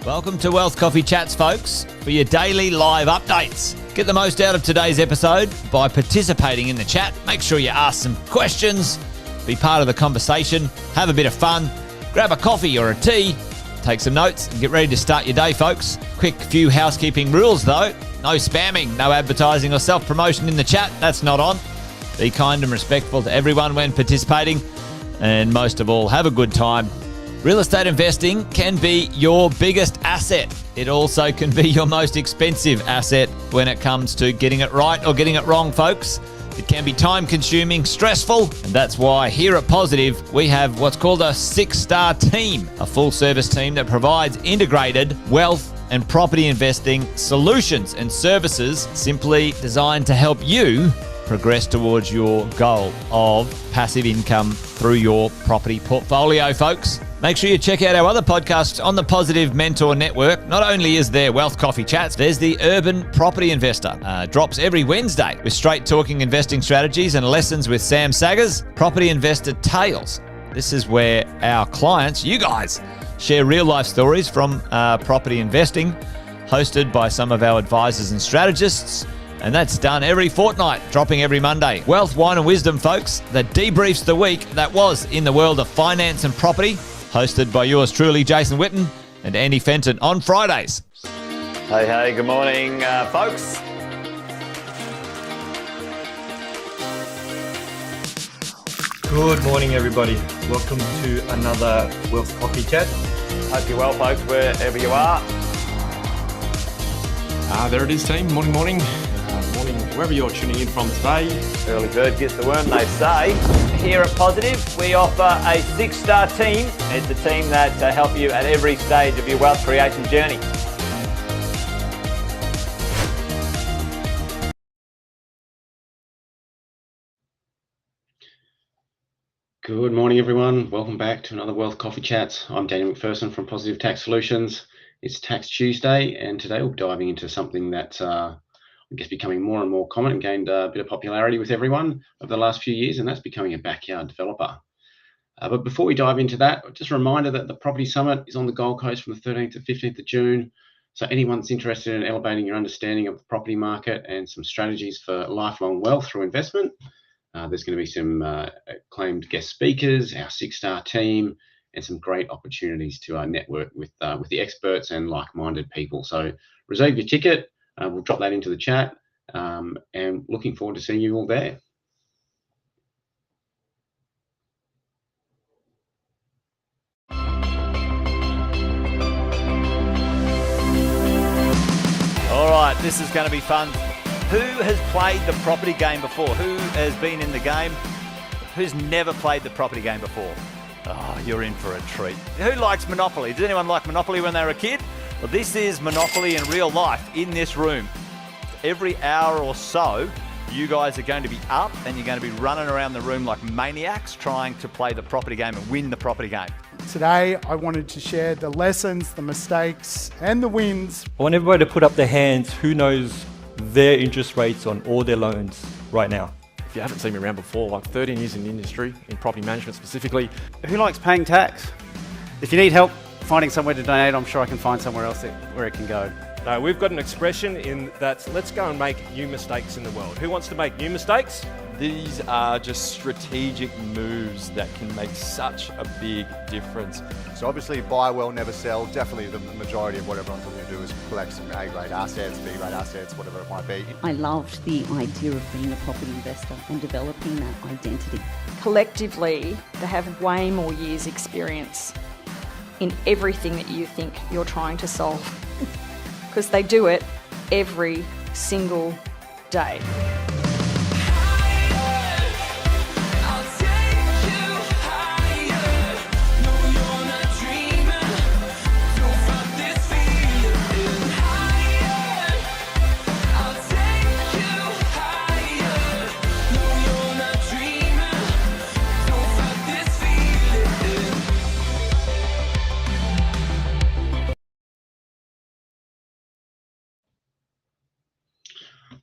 Welcome to Wealth Coffee Chats, folks, for your daily live updates. Get the most out of today's episode by participating in the chat. Make sure you ask some questions, be part of the conversation, have a bit of fun, grab a coffee or a tea, take some notes, and get ready to start your day, folks. Quick few housekeeping rules, though. No spamming, no advertising or self-promotion in the chat. That's not on. Be kind and respectful to everyone when participating. And most of all, have a good time. Real estate investing can be your biggest asset. It also can be your most expensive asset when it comes to getting it right or getting it wrong, folks. It can be time-consuming, stressful, and that's why here at Positive, we have what's called a 6-star team, a full-service team that provides integrated wealth and property investing solutions and services simply designed to help you progress towards your goal of passive income through your property portfolio, folks. Make sure you check out our other podcasts on the Positive Mentor Network. Not only is there Wealth Coffee Chats, there's the Urban Property Investor. Drops every Wednesday with straight talking investing strategies and lessons with Sam Saggers. Property Investor Tales. This is where our clients, you guys, share real life stories from property investing, hosted by some of our advisors and strategists. And that's done every fortnight, dropping every Monday. Wealth, Wine and Wisdom, folks, that debriefs the week that was in the world of finance and property, hosted by yours truly, Jason Witten and Andy Fenton on Fridays. Hey, good morning, folks. Good morning, everybody. Welcome to another Wealth Coffee Chat. Hope you're well, folks, wherever you are. There it is, team. Morning. Morning, wherever you're tuning in from today. Early bird gets the worm, they say. Here at Positive, we offer a 6-star team. It's a team that help you at every stage of your wealth creation journey. Good morning, everyone. Welcome back to another Wealth Coffee Chat. I'm Daniel McPherson from Positive Tax Solutions. It's Tax Tuesday, and today we'll be diving into something that I guess becoming more and more common and gained a bit of popularity with everyone over the last few years, and that's becoming a backyard developer. But before we dive into that, just a reminder that the Property Summit is on the Gold Coast from the 13th to 15th of June. So anyone that's interested in elevating your understanding of the property market and some strategies for lifelong wealth through investment, there's going to be some acclaimed guest speakers, our 6-star team, and some great opportunities to network with the experts and like-minded people. So reserve your ticket. We'll drop that into the chat, and looking forward to seeing you all there. All right, this is going to be fun. Who has played the property game before? Who has been in the game? Who's never played the property game before? Oh, you're in for a treat. Who likes Monopoly? Did anyone like Monopoly when they were a kid? Well, this is Monopoly in real life in this room. Every hour or so, you guys are going to be up and you're going to be running around the room like maniacs trying to play the property game and win the property game. Today, I wanted to share the lessons, the mistakes, and the wins. I want everybody to put up their hands who knows their interest rates on all their loans right now. If you haven't seen me around before, like 13 years in the industry, in property management specifically. Who likes paying tax? If you need help finding somewhere to donate, I'm sure I can find somewhere else where it can go. No, we've got an expression in that, let's go and make new mistakes in the world. Who wants to make new mistakes? These are just strategic moves that can make such a big difference. So obviously buy well, never sell. Definitely the majority of what everyone's looking to do is collect some A-grade assets, B-grade assets, whatever it might be. I loved the idea of being a property investor and developing that identity. Collectively, they have way more years experience in everything that you think you're trying to solve. Because they do it every single day.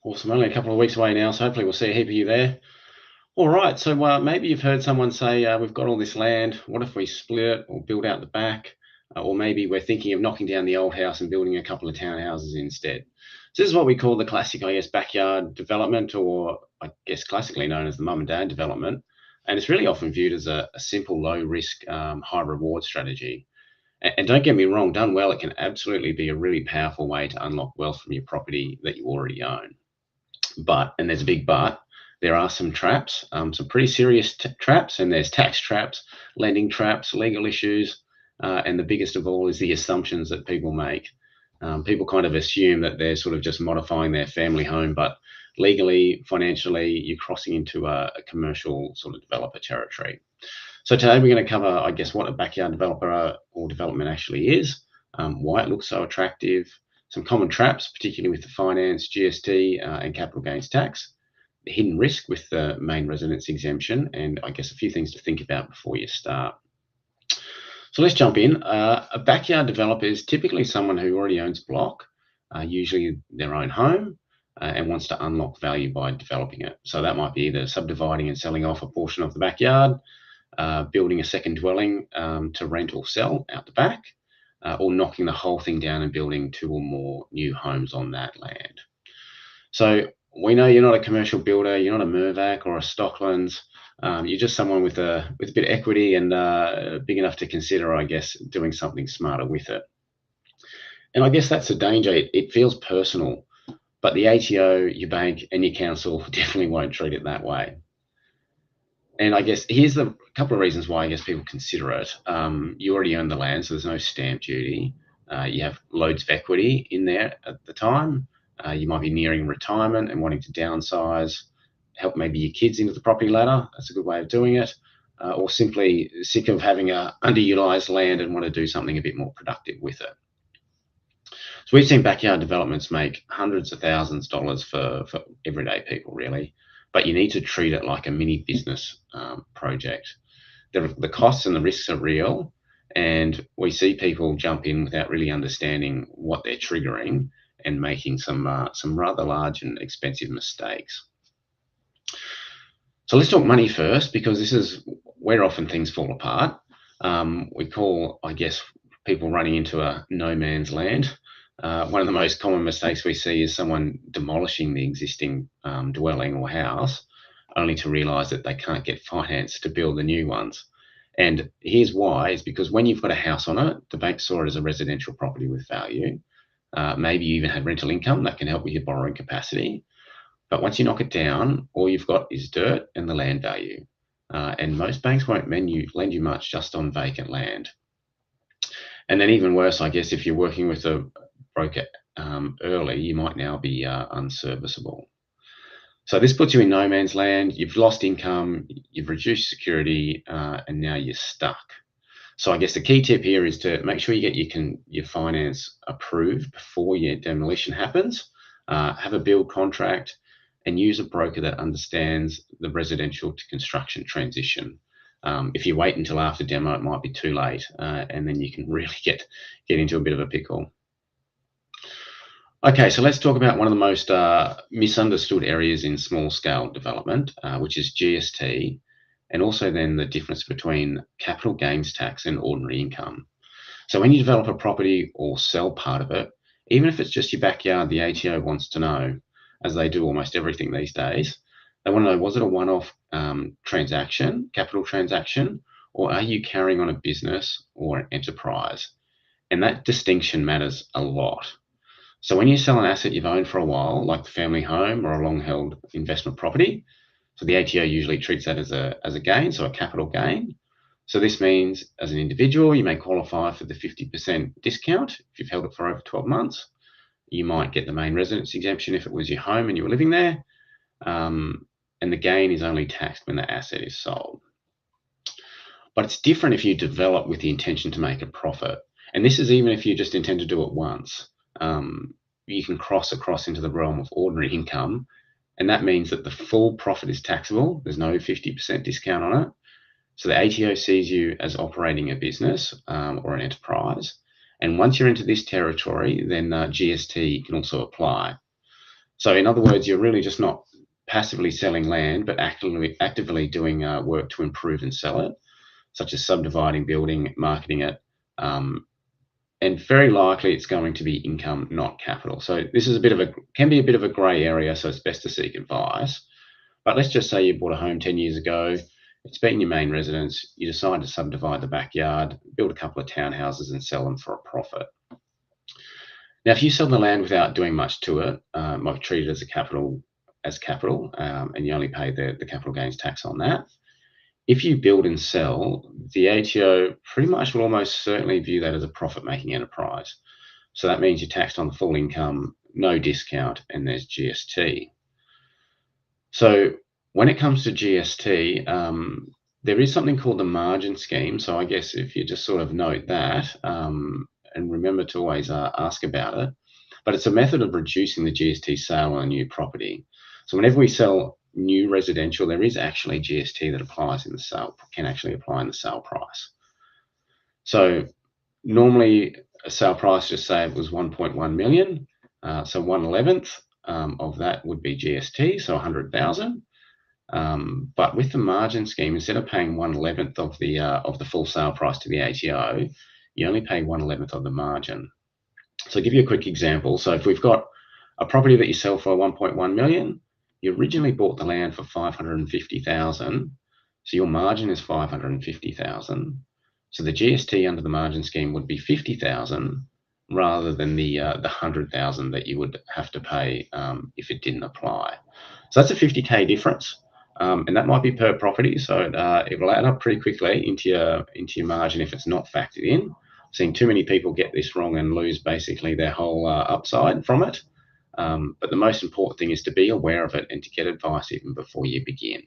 Awesome. Only a couple of weeks away now, so hopefully we'll see a heap of you there. All right, so maybe you've heard someone say, we've got all this land, what if we split it or build out the back? or maybe we're thinking of knocking down the old house and building a couple of townhouses instead. So this is what we call the classic, I guess, backyard development, or I guess classically known as the mum and dad development. And it's really often viewed as a simple, low risk, high reward strategy. And don't get me wrong, done well, it can absolutely be a really powerful way to unlock wealth from your property that you already own. But, and there's a big but, there are some traps, some pretty serious traps, and there's tax traps, lending traps, legal issues, and the biggest of all is the assumptions that people make. People kind of assume that they're sort of just modifying their family home, but legally, financially, you're crossing into a commercial sort of developer territory. So today we're going to cover, I guess, what a backyard developer or development actually is, why it looks so attractive, some common traps, particularly with the finance, GST, and capital gains tax, the hidden risk with the main residence exemption, and I guess a few things to think about before you start. So let's jump in. A backyard developer is typically someone who already owns a block, usually their own home, and wants to unlock value by developing it. So that might be either subdividing and selling off a portion of the backyard, building a second dwelling to rent or sell out the back, or knocking the whole thing down and building 2 or more new homes on that land. So we know you're not a commercial builder, you're not a Mirvac or a Stocklands. You're just someone with a bit of equity and big enough to consider, I guess, doing something smarter with it. And I guess that's the danger. It feels personal, but the ATO, your bank, and your council definitely won't treat it that way. And I guess here's a couple of reasons why I guess people consider it. You already own the land, so there's no stamp duty. You have loads of equity in there at the time. You might be nearing retirement and wanting to downsize, help maybe your kids into the property ladder. That's a good way of doing it. Or simply sick of having underutilized land and want to do something a bit more productive with it. So we've seen backyard developments make hundreds of thousands of dollars for everyday people, really. But you need to treat it like a mini business project. The costs and the risks are real, and we see people jump in without really understanding what they're triggering and making some rather large and expensive mistakes. So let's talk money first, because this is where often things fall apart. We call, I guess, people running into a no man's land. One of the most common mistakes we see is someone demolishing the existing dwelling or house, only to realise that they can't get finance to build the new ones. And here's why: is because when you've got a house on it, the bank saw it as a residential property with value. Maybe you even had rental income that can help with your borrowing capacity. But once you knock it down, all you've got is dirt and the land value. And most banks won't lend you much just on vacant land. And then even worse, I guess, if you're working with a broker early, you might now be unserviceable. So this puts you in no man's land. You've lost income, you've reduced security, and now you're stuck. So I guess the key tip here is to make sure you get your finance approved before your demolition happens. Have a build contract and use a broker that understands the residential to construction transition. If you wait until after demo, it might be too late, and then you can really get into a bit of a pickle. Okay, so let's talk about one of the most misunderstood areas in small-scale development, which is GST, and also then the difference between capital gains tax and ordinary income. So when you develop a property or sell part of it, even if it's just your backyard, the ATO wants to know, as they do almost everything these days, they want to know, was it a one-off transaction, capital transaction, or are you carrying on a business or an enterprise? And that distinction matters a lot. So when you sell an asset you've owned for a while, like the family home or a long-held investment property, so the ATO usually treats that as a gain, so a capital gain. So this means as an individual, you may qualify for the 50% discount if you've held it for over 12 months. You might get the main residence exemption if it was your home and you were living there. And the gain is only taxed when the asset is sold. But it's different if you develop with the intention to make a profit. And this is even if you just intend to do it once. You can cross across into the realm of ordinary income, and that means that the full profit is taxable. There's no 50% discount on it. So the ATO sees you as operating a business or an enterprise. And once you're into this territory, then GST can also apply. So in other words, you're really just not passively selling land, but actively doing work to improve and sell it, such as subdividing, building, marketing it, and very likely it's going to be income, not capital. So this is can be a bit of a grey area, so it's best to seek advice. But let's just say you bought a home 10 years ago, it's been your main residence, you decide to subdivide the backyard, build a couple of townhouses and sell them for a profit. Now, if you sell the land without doing much to it, might treat it as capital, and you only pay the capital gains tax on that. If you build and sell, the ATO pretty much will almost certainly view that as a profit-making enterprise. So that means you're taxed on the full income, no discount, and there's GST. So when it comes to GST, there is something called the margin scheme. So I guess if you just sort of note that, and remember to always ask about it, but it's a method of reducing the GST sale on a new property. So whenever we sell new residential, there is actually GST that applies in the sale, can actually apply in the sale price. So normally a sale price, just say it was 1.1 million, so 1/11 of that would be GST, so 100,000. But with the margin scheme, instead of paying 1/11 of the full sale price to the ATO, you only pay 1/11 of the margin. So I'll give you a quick example. So if we've got a property that you sell for 1.1 million, you originally bought the land for 550,000, so your margin is 550,000. So the GST under the margin scheme would be 50,000 rather than the 100,000 that you would have to pay if it didn't apply. So that's a 50K difference, and that might be per property. So it will add up pretty quickly into your margin if it's not factored in. I've seen too many people get this wrong and lose basically their whole upside from it. But the most important thing is to be aware of it and to get advice even before you begin.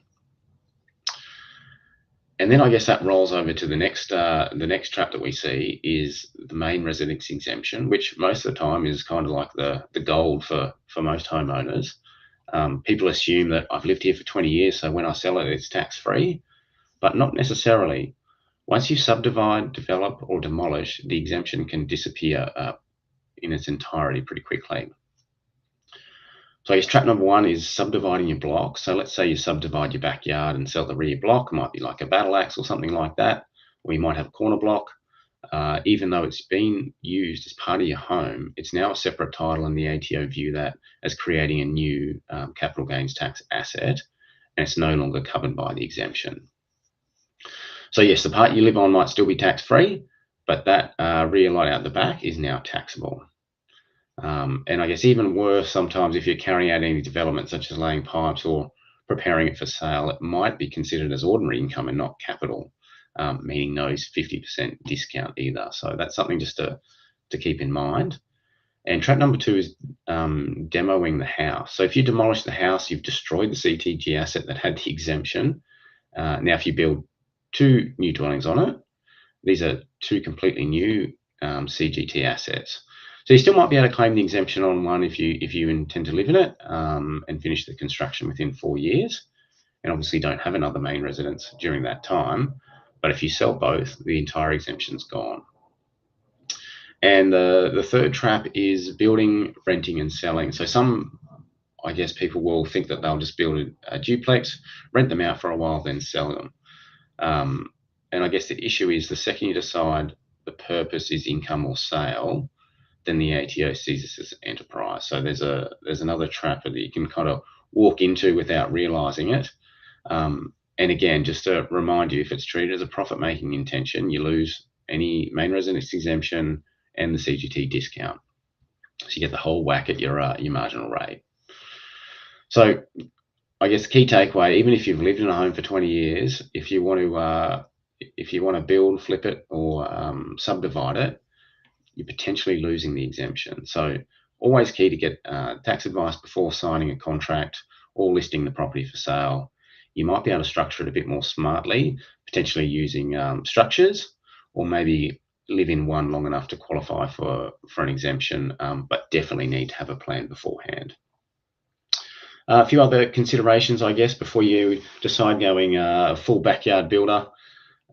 And then I guess that rolls over to the next trap that we see is the main residence exemption, which most of the time is kind of like the gold for most homeowners. People assume that I've lived here for 20 years, so when I sell it, it's tax-free, but not necessarily. Once you subdivide, develop, or demolish, the exemption can disappear in its entirety pretty quickly. So I guess trap number one is subdividing your block. So let's say you subdivide your backyard and sell the rear block. It might be like a battle axe or something like that, or you might have a corner block. Even though it's been used as part of your home, it's now a separate title, and the ATO view that as creating a new capital gains tax asset, and it's no longer covered by the exemption. So yes, the part you live on might still be tax-free, but that rear lot out the back is now taxable. And I guess even worse, sometimes if you're carrying out any development such as laying pipes or preparing it for sale, it might be considered as ordinary income and not capital, meaning no 50% discount either. So that's something just to keep in mind. And trap number two is demoing the house. So if you demolish the house, you've destroyed the CTG asset that had the exemption. Now, if you build two new dwellings on it, these are two completely new CGT assets. So you still might be able to claim the exemption on one if you intend to live in it and finish the construction within 4 years, and obviously don't have another main residence during that time. But if you sell both, the entire exemption's gone. And the third trap is building, renting, and selling. So some, I guess, people will think that they'll just build a duplex, rent them out for a while, then sell them. And I guess the issue is the second you decide the purpose is income or sale, then the ATO sees this as enterprise. So there's another trap that you can kind of walk into without realizing it. And again, just to remind you, if it's treated as a profit-making intention, you lose any main residence exemption and the CGT discount. So you get the whole whack at your marginal rate. So I guess the key takeaway, even if you've lived in a home for 20 years, if you want to build, flip it, or subdivide it, you're potentially losing the exemption. So always key to get tax advice before signing a contract or listing the property for sale. You might be able to structure it a bit more smartly, potentially using structures, or maybe live in one long enough to qualify for an exemption, but definitely need to have a plan beforehand. A few other considerations, I guess, before you decide going full backyard builder.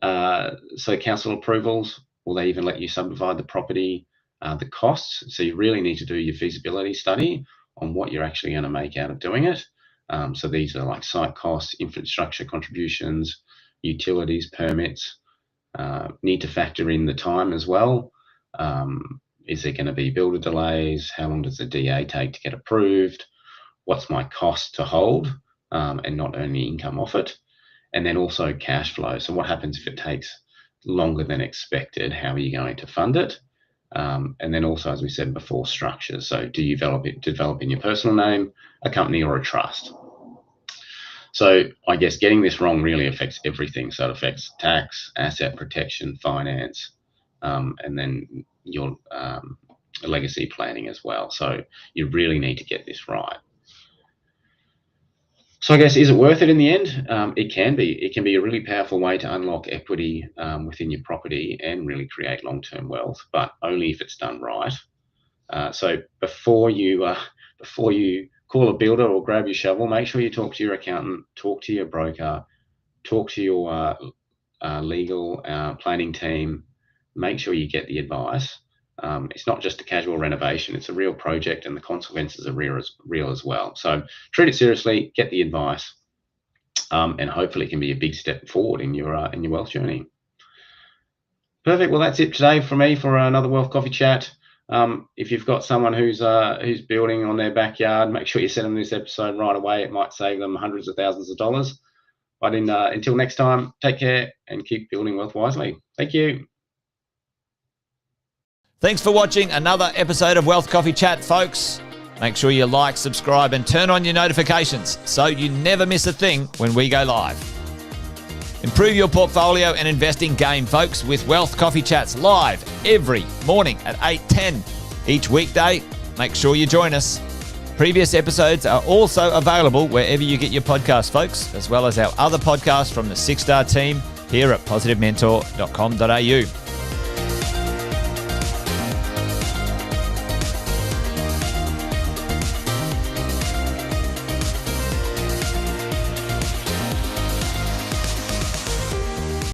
So council approvals, will they even let you subdivide the property? The costs, so you really need to do your feasibility study on what you're actually going to make out of doing it. So these are like site costs, infrastructure contributions, utilities, permits. Need to factor in the time as well. Is there going to be builder delays? How long does the DA take to get approved? What's my cost to hold and not earn any income off it? And then also cash flow. So what happens if it takes longer than expected? How are you going to fund it? And then also, as we said before, structures. So do you develop in your personal name, a company, or a trust? So I guess getting this wrong really affects everything. So it affects tax, asset protection, finance, and then your legacy planning as well. So you really need to get this right. So I guess, is it worth it in the end? It can be. It can be a really powerful way to unlock equity within your property and really create long-term wealth, but only if it's done right. So before you call a builder or grab your shovel, make sure you talk to your accountant, talk to your broker, talk to your legal planning team. Make sure you get the advice. It's not just a casual renovation, it's a real project, and the consequences are real as well. So treat it seriously, get the advice, and hopefully it can be a big step forward in your wealth journey. Perfect. Well, that's it today for me for another Wealth Coffee Chat. If you've got someone who's building on their backyard, make sure you send them this episode right away. It might save them hundreds of thousands of dollars. But until next time, take care and keep building wealth wisely. Thank you. Thanks for watching another episode of Wealth Coffee Chat, folks. Make sure you like, subscribe, and turn on your notifications so you never miss a thing when we go live. Improve your portfolio and investing game, folks, with Wealth Coffee Chats live every morning at 8:10 each weekday. Make sure you join us. Previous episodes are also available wherever you get your podcasts, folks, as well as our other podcasts from the 6 Star team here at positivementor.com.au.